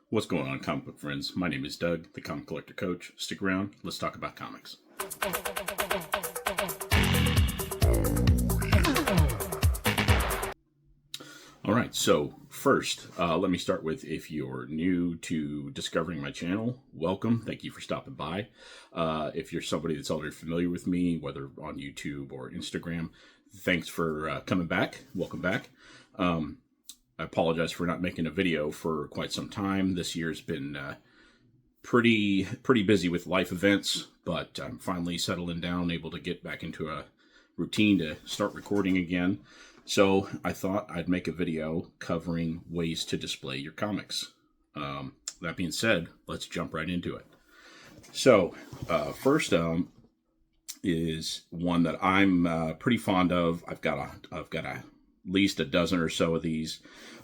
What's going on, comic book friends? My name is Doug, the Comic Collector Coach. Stick around, let's talk about comics. All right, so first, let me start with if you're new to discovering my channel, welcome. Thank you for stopping by. If you're somebody that's already familiar with me, whether on YouTube or Instagram, thanks for coming back. Welcome back. I apologize for not making a video for quite some time. This year's been pretty busy with life events, but I'm finally settling down, able to get back into a routine to start recording again. So I thought I'd make a video covering ways to display your comics. That being said, let's jump right into it. So first is one that I'm pretty fond of. I've got at least a dozen or so of these,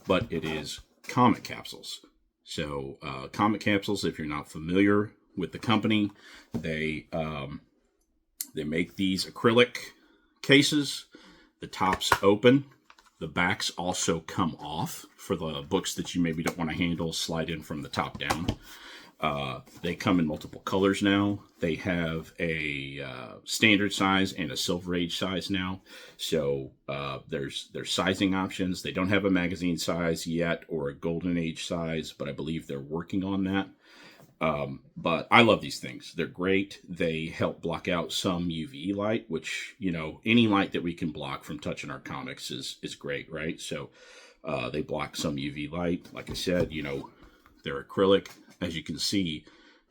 but it is comic capsules. So comic capsules, if you're not familiar with the company, they make these acrylic cases. The top's open. The backs also come off for the books that you maybe don't want to handle, slide in from the top down. They come in multiple colors now. They have a standard size and a Silver Age size now. So there's sizing options. They don't have a magazine size yet or a Golden Age size, but I believe they're working on that. But I love these things. They're great. They help block out some UV light, which, you know, any light that we can block from touching our comics is great, right? So they block some UV light. Like I said, you know, they're acrylic. As you can see,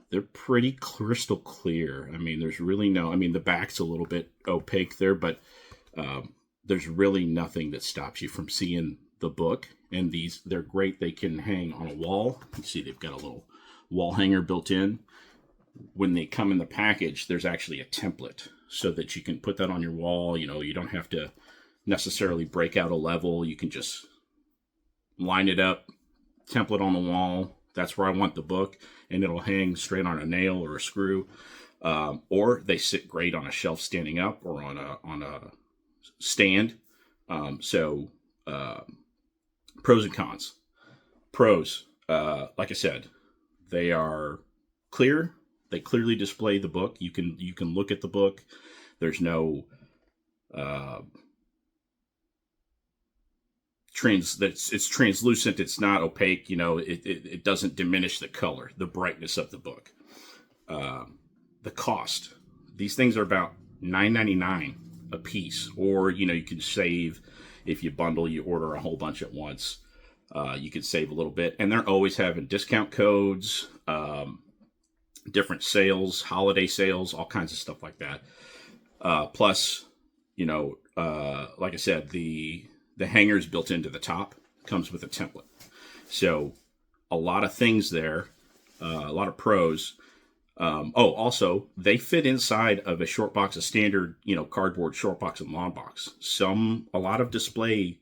they're pretty crystal clear. I mean, there's really the back's a little bit opaque there, but there's really nothing that stops you from seeing the book. And they're great. They can hang on a wall. You see they've got a little wall hanger built in. When they come in the package, there's actually a template so that you can put that on your wall. You know, you don't have to necessarily break out a level. You can just line it up, template on the wall. That's where I want the book, and it'll hang straight on a nail or a screw, or they sit great on a shelf standing up or on a stand. Pros and cons. Pros, like I said, they are clear. They clearly display the book. You can look at the book. There's no it's translucent. It's not opaque. You know, it doesn't diminish the color, the brightness of the book. The cost. These things are about $9.99 a piece, or you know, you can save if you bundle. You order a whole bunch at once. You could save a little bit, and they're always having discount codes, different sales, holiday sales, all kinds of stuff like that. Plus, you know, like I said, the hanger is built into the top, comes with a template. So a lot of things there, a lot of pros. Also, they fit inside of a short box, a standard, you know, cardboard short box and long box. A lot of display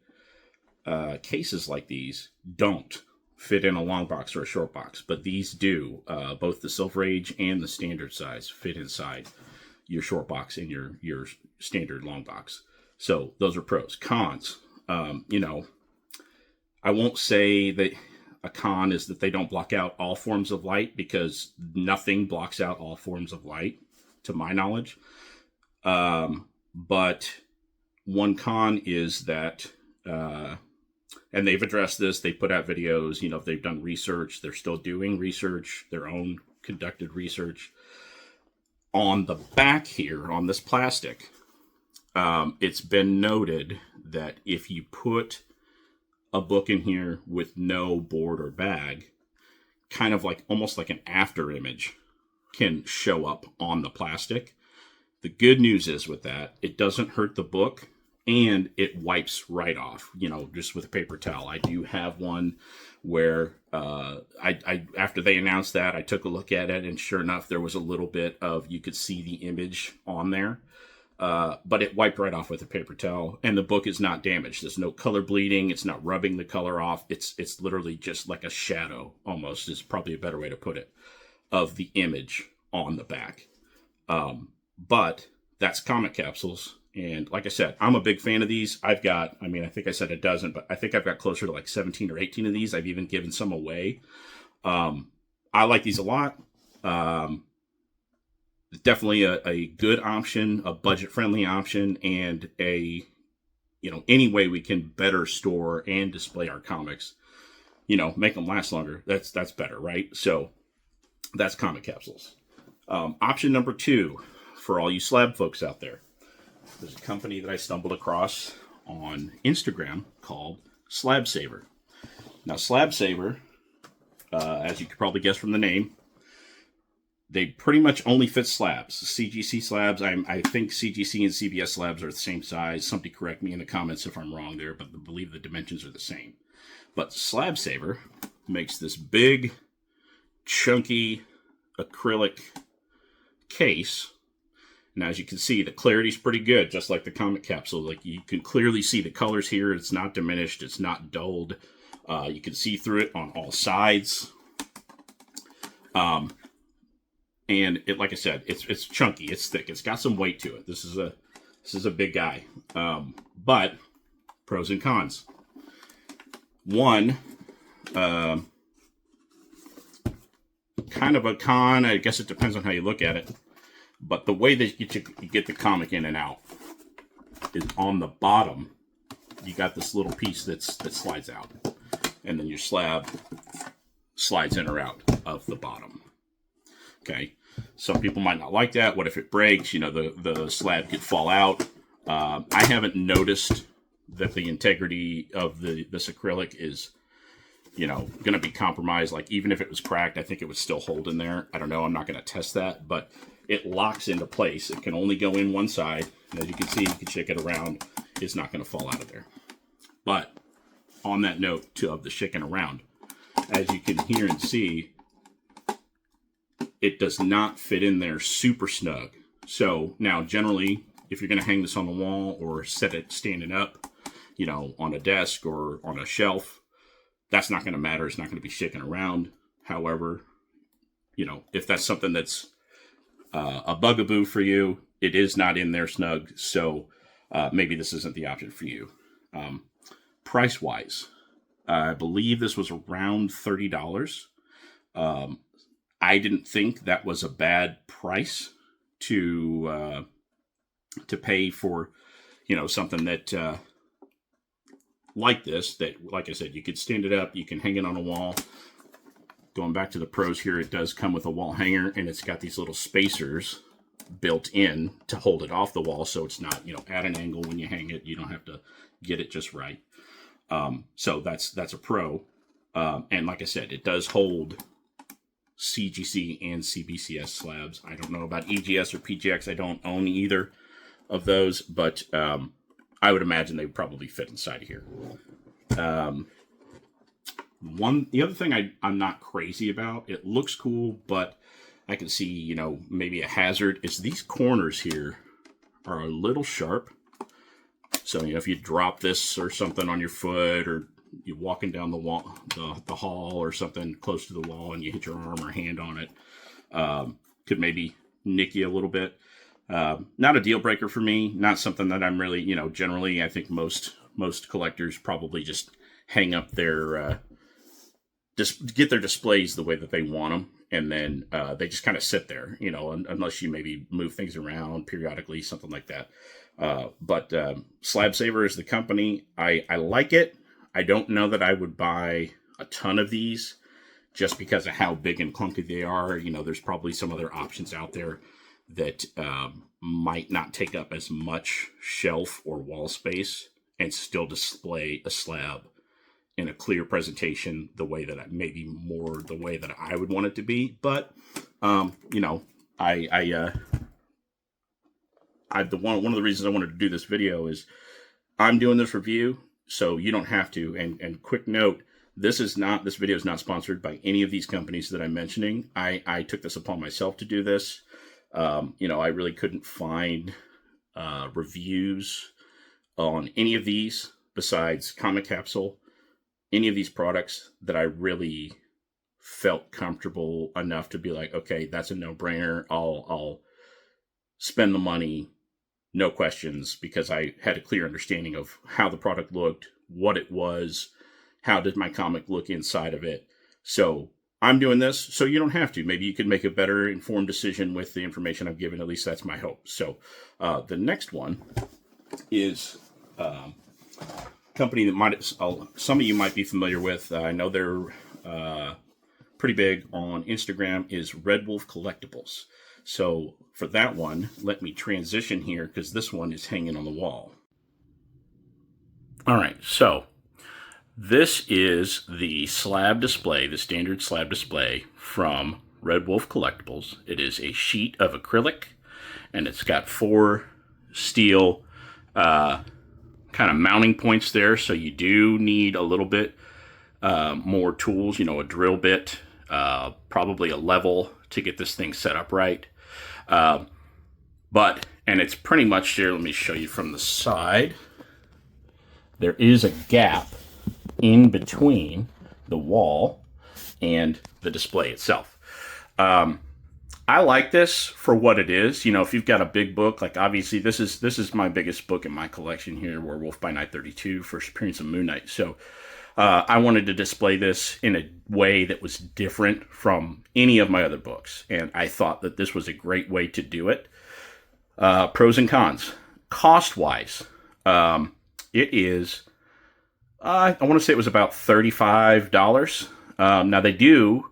cases like these don't fit in a long box or a short box, but these do. Both the Silver Age and the standard size fit inside your short box and your standard long box. So those are pros. Cons, you know, I won't say that a con is that they don't block out all forms of light, because nothing blocks out all forms of light, to my knowledge. But one con is that and they've addressed this. They put out videos, you know, if they've done research, they're still doing research, their own conducted research. On the back here, on this plastic, it's been noted that if you put a book in here with no board or bag, kind of like almost like an after image can show up on the plastic. The good news is with that, it doesn't hurt the book. And it wipes right off, you know, just with a paper towel. I do have one where I after they announced that, I took a look at it, and sure enough, there was a little bit of, you could see the image on there. But it wiped right off with a paper towel, and the book is not damaged. There's no color bleeding. It's not rubbing the color off. It's literally just like a shadow, almost, is probably a better way to put it, of the image on the back. But that's comic capsules. And like I said, I'm a big fan of these. I've got, I think I said a dozen, but I think I've got closer to like 17 or 18 of these. I've even given some away. I like these a lot. Definitely a good option, a budget friendly option, and any way we can better store and display our comics, make them last longer. That's better, right? So that's Comic Capsules. Option number 2 for all you slab folks out there. There's a company that I stumbled across on Instagram called Slab Saver. Now, Slab Saver, as you could probably guess from the name, they pretty much only fit slabs. CGC slabs, I think CGC and CBS slabs are the same size. Somebody correct me in the comments if I'm wrong there, but I believe the dimensions are the same. But Slab Saver makes this big, chunky acrylic case. And as you can see, the clarity's pretty good, just like the Comic Capsule. Like, you can clearly see the colors here. It's not diminished. It's not dulled. You can see through it on all sides. And it, like I said, it's chunky, it's thick, it's got some weight to it. This is a big guy. But pros and cons. One, kind of a con. I guess it depends on how you look at it. But the way that you get the comic in and out is on the bottom. You got this little piece that slides out, and then your slab slides in or out of the bottom. Okay. Some people might not like that. What if it breaks? The slab could fall out. I haven't noticed that the integrity of this acrylic is, going to be compromised. Like, even if it was cracked, I think it would still hold in there. I don't know. I'm not going to test that, but it locks into place. It can only go in one side. And as you can see, you can shake it around. It's not going to fall out of there. But on that note of the shaking around, as you can hear and see, it does not fit in there super snug. So now, generally, if you're going to hang this on the wall or set it standing up, on a desk or on a shelf, that's not going to matter. It's not going to be shaking around. However, if that's something that's a bugaboo for you, it is not in there snug. So maybe this isn't the option for you. Price-wise, I believe this was around $30. I didn't think that was a bad price to pay for, something that like this. That, like I said, you could stand it up, you can hang it on a wall. Going back to the pros here, it does come with a wall hanger, and it's got these little spacers built in to hold it off the wall, so it's not, at an angle when you hang it. You don't have to get it just right. So that's a pro. And like I said, it does hold CGC and CBCS slabs. I don't know about EGS or PGX. I don't own either of those, but I would imagine they would probably fit inside of here. The other thing I'm not crazy about, it looks cool, but I can see, maybe a hazard, is these corners here are a little sharp. So, if you drop this or something on your foot, or you're walking down the wall, the hall or something close to the wall, and you hit your arm or hand on it, could maybe nick you a little bit. Not a deal breaker for me. Not something that I'm really, generally, I think most collectors probably just hang up their, get their displays the way that they want them. And then they just kind of sit there, unless you maybe move things around periodically, something like that. But Slab Saver is the company. I like it. I don't know that I would buy a ton of these just because of how big and clunky they are. There's probably some other options out there that might not take up as much shelf or wall space and still display a slab in a clear presentation the way that the way that I would want it to be. But one of the reasons I wanted to do this video is I'm doing this review, so you don't have to. And quick note, this video is not sponsored by any of these companies that I'm mentioning. I took this upon myself to do this. I really couldn't find reviews on any of these besides Comic Capsule, any of these products that I really felt comfortable enough to be like, okay, that's a no-brainer. I'll spend the money, no questions, because I had a clear understanding of how the product looked, what it was, how did my comic look inside of it. So I'm doing this, so you don't have to. Maybe you could make a better informed decision with the information I've given. At least that's my hope. So the next one is company that might some of you might be familiar with. I know they're pretty big on Instagram, is Red Wolf Collectibles. So for that one, let me transition here because this one is hanging on the wall. All right, so this is the slab display, the standard slab display from Red Wolf Collectibles. It is a sheet of acrylic, and it's got 4 steel kind of mounting points there, so you do need a little bit more tools, you know, a drill bit, probably a level to get this thing set up right. And it's pretty much here, let me show you from the side. There is a gap in between the wall and the display itself. I like this for what it is. You know, if you've got a big book, like obviously this is my biggest book in my collection here, Werewolf by Night 32, First Appearance of Moon Knight. So I wanted to display this in a way that was different from any of my other books, and I thought that this was a great way to do it. Pros and cons. Cost-wise, it is, I want to say it was about $35. Now, they do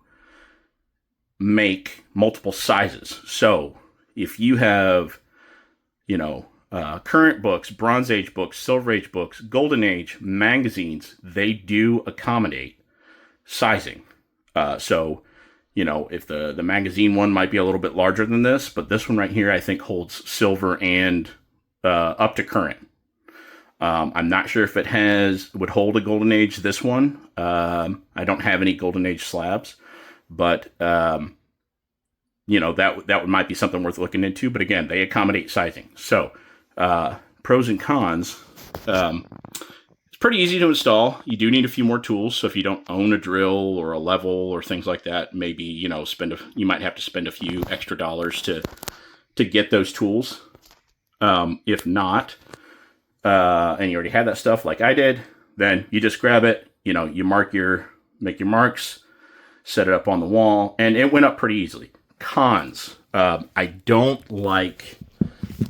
make multiple sizes. So if you have, you know, current books, Bronze Age books, Silver Age books, Golden Age magazines, they do accommodate sizing. So, you know, if the magazine one might be a little bit larger than this, but this one right here, I think holds silver and up to current. I'm not sure if it would hold a Golden Age, this one. I don't have any Golden Age slabs, but, you know, that might be something worth looking into. But again, they accommodate sizing. So, pros and cons. It's pretty easy to install. You do need a few more tools. So if you don't own a drill or a level or things like that, maybe, you know, you might have to spend a few extra dollars to get those tools. If not, and you already have that stuff like I did, then you just grab it, you know, you make your marks, set it up on the wall, and it went up pretty easily. Cons. I don't like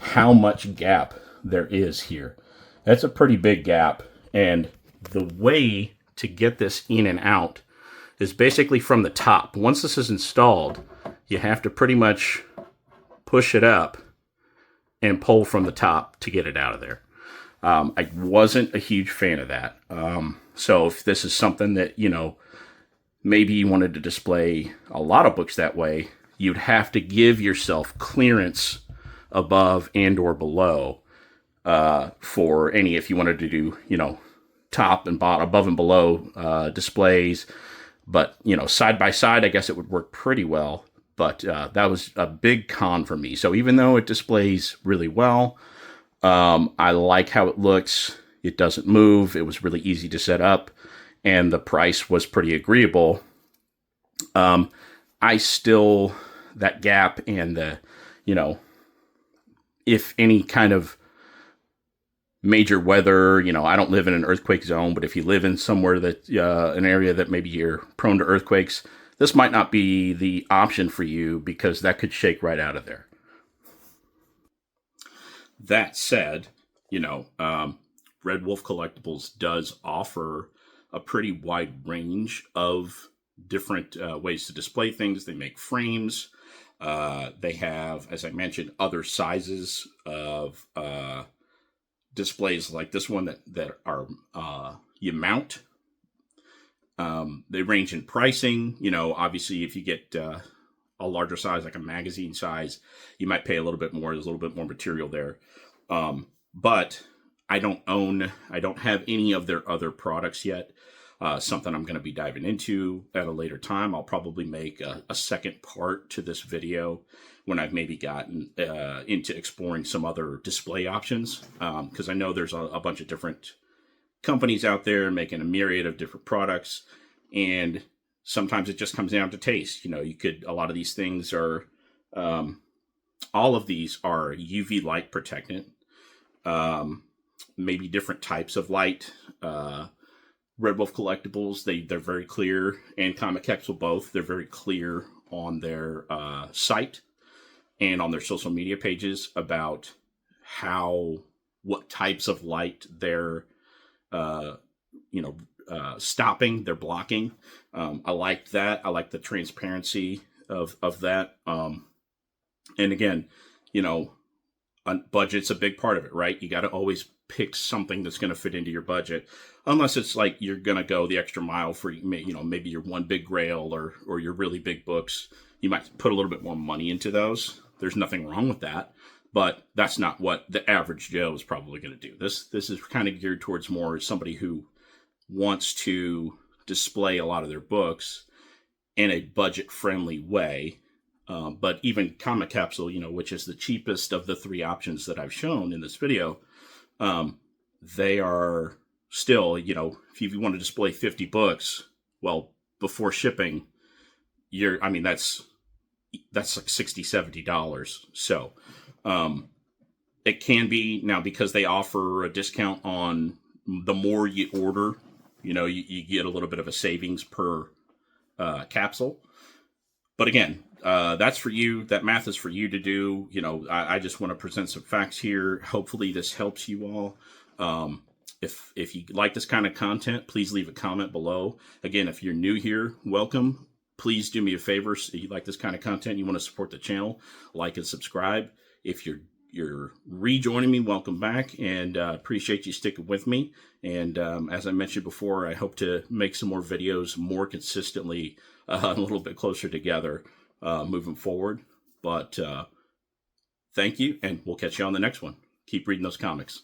how much gap there is here. That's a pretty big gap, and the way to get this in and out is basically from the top. Once this is installed, you have to pretty much push it up and pull from the top to get it out of there. I wasn't a huge fan of that. So if this is something that, you know, maybe you wanted to display a lot of books that way, you'd have to give yourself clearance above and or below for any, if you wanted to do, you know, top and bottom, above and below displays. But, you know, side by side, I guess it would work pretty well. But that was a big con for me. So even though it displays really well, I like how it looks. It doesn't move. It was really easy to set up, and the price was pretty agreeable. That gap and the, you know, if any kind of major weather, you know, I don't live in an earthquake zone, but if you live in somewhere that, an area that maybe you're prone to earthquakes, this might not be the option for you because that could shake right out of there. That said, you know, Red Wolf Collectibles does offer a pretty wide range of different ways to display things. They make frames. They have, as I mentioned, other sizes of displays like this one that are you mount. They range in pricing. You know, obviously, if you get a larger size, like a magazine size, you might pay a little bit more. There's a little bit more material there. But I don't have any of their other products yet. Something I'm going to be diving into at a later time. I'll probably make a second part to this video when I've maybe gotten into exploring some other display options. Because I know there's a bunch of different companies out there making a myriad of different products. And sometimes it just comes down to taste. You know, a lot of these things are, all of these are UV light protectant. Maybe different types of light. Red Wolf Collectibles, they're very clear, and Comic Capsule both. They're very clear on their site and on their social media pages about what types of light they're stopping, they're blocking. I like that. I like the transparency of that. And again, budget's a big part of it, right? You got to always pick something that's going to fit into your budget, unless it's like you're going to go the extra mile for, maybe your one big grail or your really big books. You might put a little bit more money into those. There's nothing wrong with that, but that's not what the average Joe is probably going to do. This is kind of geared towards more somebody who wants to display a lot of their books in a budget-friendly way. But even Comic Capsule, which is the cheapest of the three options that I've shown in this video, they are still, if you want to display 50 books, well, before shipping, that's like $60, $70. So, it can be now because they offer a discount on the more you order, you get a little bit of a savings per capsule. But again, that's for you. That math is for you to do. I just want to present some facts here. Hopefully this helps you all. If you like this kind of content, please leave a comment below. Again, if you're new here, welcome. Please do me a favor. If you like this kind of content, you want to support the channel, like and subscribe. If you're rejoining me, welcome back, and appreciate you sticking with me. And as I mentioned before, I hope to make some more videos more consistently, a little bit closer together moving forward. But thank you, and we'll catch you on the next one. Keep reading those comics.